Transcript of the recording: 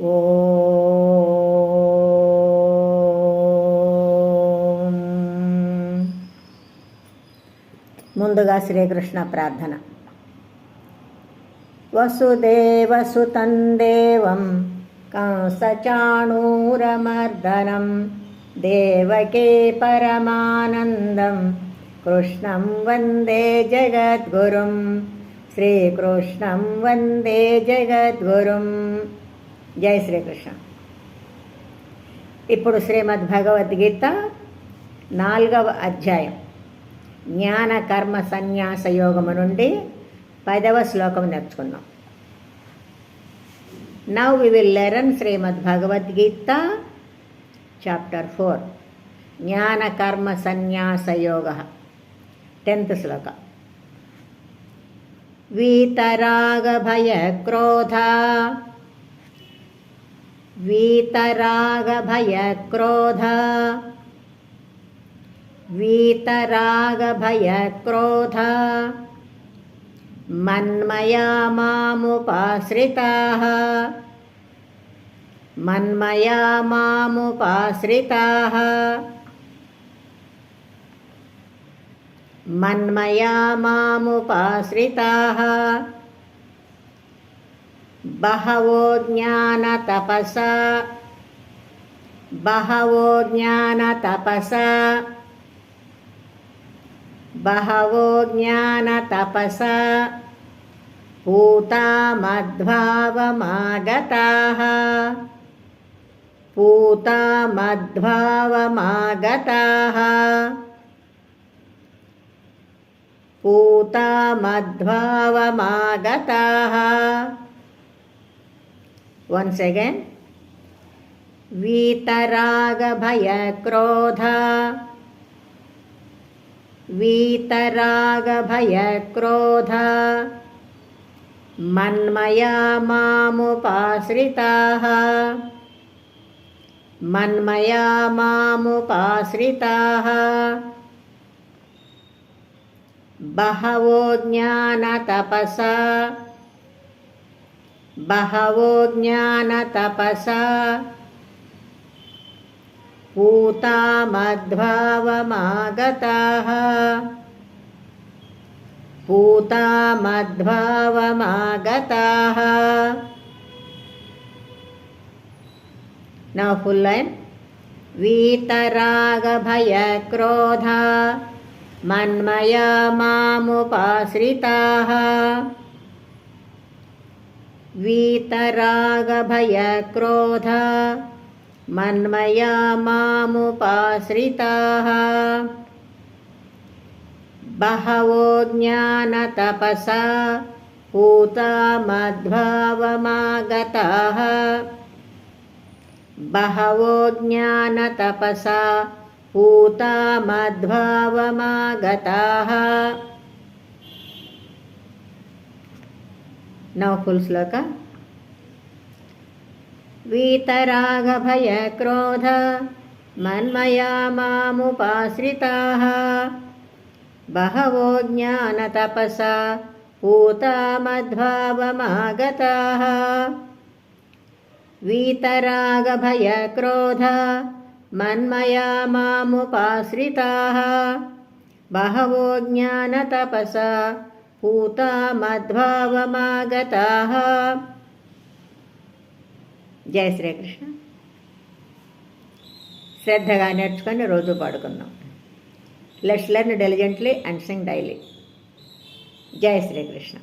ఓం. ముందుగా శ్రీకృష్ణ ప్రార్థన. వసుదేవసుతం దేవం కంసచాణూరమర్దనం దేవకీ పరమానందం కృష్ణం వందే జగద్గురుం. శ్రీకృష్ణం వందే జగద్గురుం. జై శ్రీకృష్ణ. ఇప్పుడు శ్రీమద్ భగవద్గీత 4వ అధ్యాయం జ్ఞాన కర్మ సన్యాస యోగము నుండి 10వ శ్లోకం నేర్చుకున్నాం. Now we will learn Shrimad Bhagavad Gita chapter 4 Jnana కర్మ సన్యాస యోగ 10th శ్లోక. వీతరాగ భయ క్రోధ వీతరాగ భయ క్రోధ వీతరాగ భయ క్రోధ మన్మయా మాముపాశ్రితాః మన్మయా మాముపాశ్రితాః మన్మయా మాముపాశ్రితాః బహవో జ్ఞానతపసా బహవో జ్ఞానతపసా బహవో జ్ఞానతపసా పూతా మద్భావమాగతాః పూతా మద్భావమాగతాః పూతా మద్భావమాగతాః. Once again. వీతరాగ భయ క్రోధ వీతరాగ భయ క్రోధ మన్మయా మాముపాశ్రితాః మన్మయా మాముపాశ్రితాః బహవో జ్ఞానతపసా బహవో జ్ఞానతపసా పూతా మద్భావమాగతాః పూతా మద్భావమాగతాః. Now full line. వీతరాగ భయ క్రోధ మన్మయా మాముపాశ్రితాః వీతరాగ భయ క్రోధ మన్మయా మాముపాశ్రితాః బహవో జ్ఞానతపసా పూతా మద్భావమాగతాః బహవో జ్ఞానతపసా పూతా మద్భావమాగతాః. Now full sloka. వీతరాగ భయ క్రోధ మన్మయా మాముపాశ్రితాః బహవో జ్ఞానతపసా పూతా మద్భావమాగతాః వీతరాగ భయ క్రోధ మన్మయా మాముపాశ్రితాః బహవో జ్ఞానతపసా పూతా మద్భావమాగతాః. జై శ్రీకృష్ణ. శ్రద్ధగా నేర్చుకొని రోజు పాడుకుందాం. Let's learn diligently and sing daily. జై శ్రీకృష్ణ.